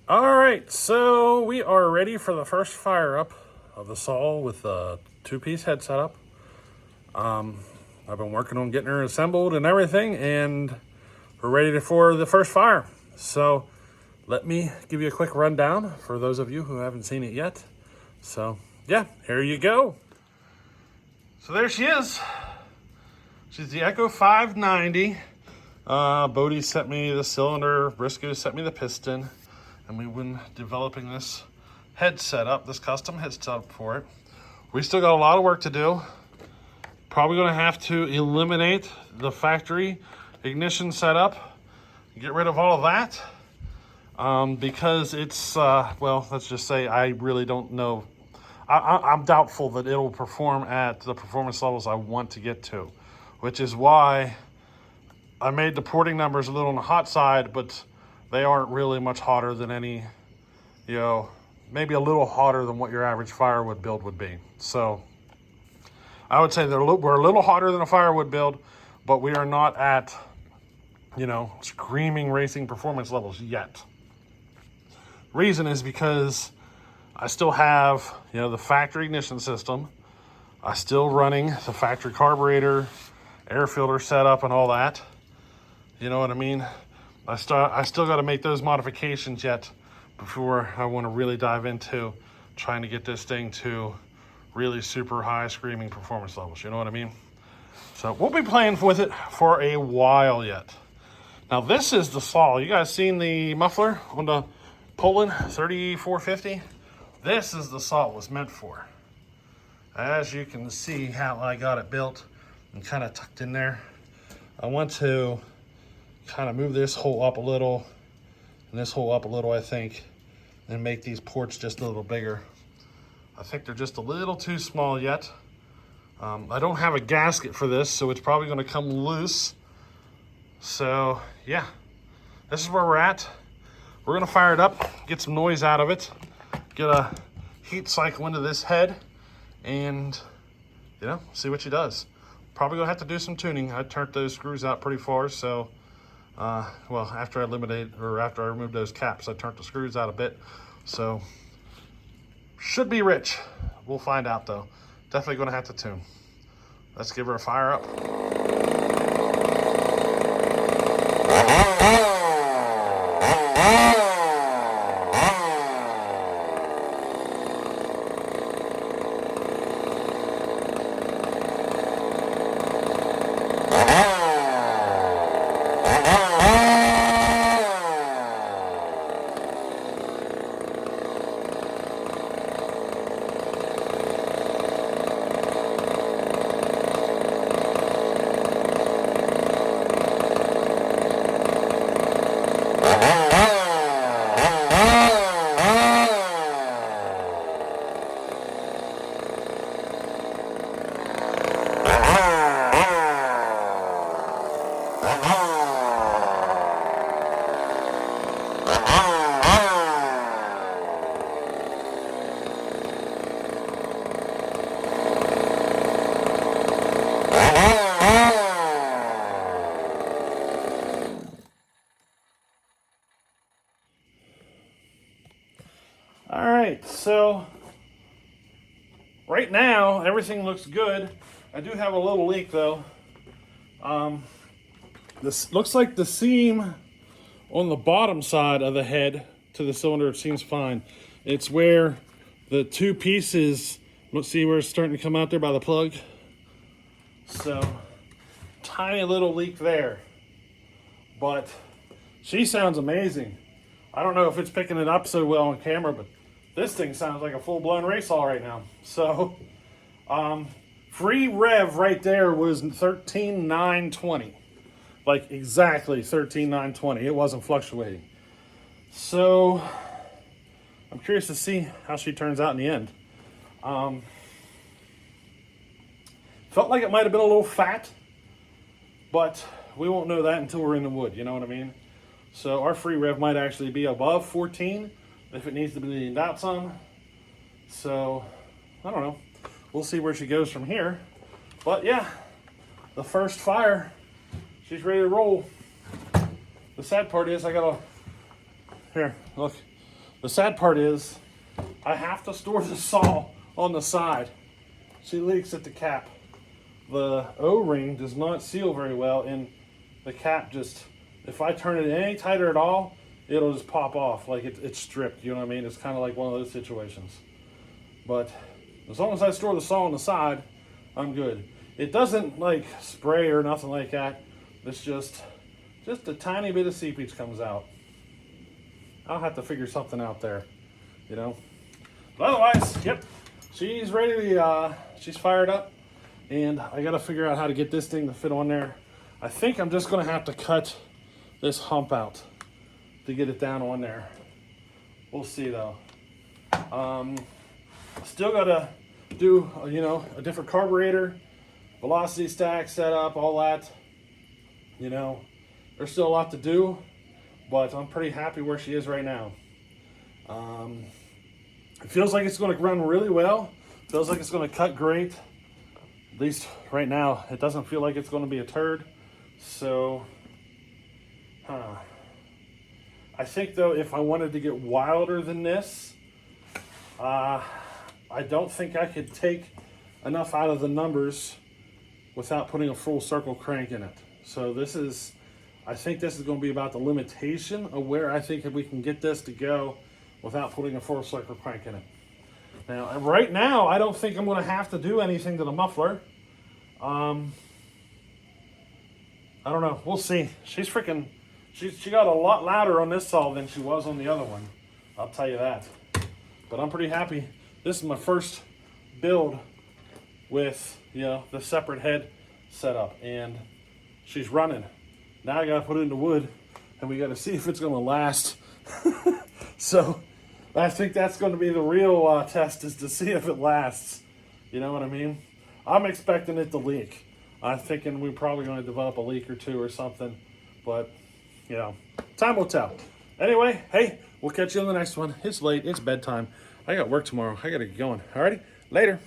All right, so we are ready for the first fire up of the saw with the two-piece head setup. I've been working on getting her assembled and everything, and we're ready for the first fire. So let me give you a quick rundown for those of you who haven't seen it yet. So yeah, here you go. So there she is. She's the Echo 590. Bodie sent me the cylinder, Briscoe sent me the piston, and we've been developing this head setup, this custom head setup for it. We still got a lot of work to do. Probably gonna have to eliminate the factory ignition setup, get rid of all of that, because it's, well, let's just say I really don't know. I'm doubtful that it'll perform at the performance levels I want to get to, which is why I made the porting numbers a little on the hot side, but they aren't really much hotter than any, maybe a little hotter than what your average firewood build would be. So I would say we're a little hotter than a firewood build, but we are not at, screaming racing performance levels yet. Reason is because I still have, the factory ignition system. I still running the factory carburetor, air filter setup and all that. You know what I mean? I still got to make those modifications yet before I want to really dive into trying to get this thing to really super high screaming performance levels. You know what I mean? So we'll be playing with it for a while yet. Now this is the saw. You guys seen the muffler on the Poland 3450? This is the saw it was meant for. As you can see how I got it built and kind of tucked in there. I want to kind of move this hole up a little and this hole up a little, I think, and make these ports just a little bigger. I think they're just a little too small yet. I don't have a gasket for this, so it's probably going to come loose. So yeah, this is where we're at. We're going to fire it up, get some noise out of it, get a heat cycle into this head, and see what she does. Probably gonna have to do some tuning. I turned those screws out pretty far, so well, after I removed those caps, I turned the screws out a bit. So should be rich. We'll find out though. Definitely gonna have to tune. Let's give her a fire up. All right, so right now everything looks good. I do have a little leak though. This looks like the seam on the bottom side of the head to the cylinder seems fine. It's where the two pieces, let's see where it's starting to come out there by the plug. So tiny little leak there, but she sounds amazing. I don't know if it's picking it up so well on camera, but this thing sounds like a full-blown race saw right now. So free rev right there was 13,920. Like exactly 13,920. It wasn't fluctuating. So I'm curious to see how she turns out in the end. Felt like it might have been a little fat, but we won't know that until we're in the wood, you know what I mean? So our free rev might actually be above 14 if it needs to be leaned out some. So I don't know. We'll see where she goes from here. But yeah, the first fire, she's ready to roll. The sad part is here, look. The sad part is I have to store the saw on the side. She leaks at the cap. The O-ring does not seal very well, and the cap just, if I turn it any tighter at all, it'll just pop off like it's stripped. You know what I mean? It's kind of like one of those situations. But as long as I store the saw on the side, I'm good. It doesn't like spray or nothing like that. It's just a tiny bit of seepage comes out. I'll have to figure something out there, you know. But otherwise, yep, she's ready to, she's fired up, and I got to figure out how to get this thing to fit on there. I think I'm just going to have to cut this hump out to get it down on there. We'll see though. Still got to do, you know, a different carburetor, velocity stack setup, all that. You know, there's still a lot to do, but I'm pretty happy where she is right now. It feels like it's going to run really well. Feels like it's going to cut great. At least right now, it doesn't feel like it's going to be a turd. So, I think though, if I wanted to get wilder than this, I don't think I could take enough out of the numbers without putting a full circle crank in it. So this is, I think this is going to be about the limitation of where I think we can get this to go without putting a full circle crank in it. Now, right now, I don't think I'm going to have to do anything to the muffler. I don't know. We'll see. She's freaking, she got a lot louder on this saw than she was on the other one. I'll tell you that. But I'm pretty happy. This is my first build with, you know, the separate head setup, and she's running. Now I got to put it into wood, and we got to see if it's going to last. So I think that's going to be the real test, is to see if it lasts. You know what I mean? I'm expecting it to leak. I'm thinking we're probably going to develop a leak or two or something, but you know, time will tell. Anyway, hey, we'll catch you on the next one. It's late. It's bedtime. I got work tomorrow. I got to get going. Alrighty, later.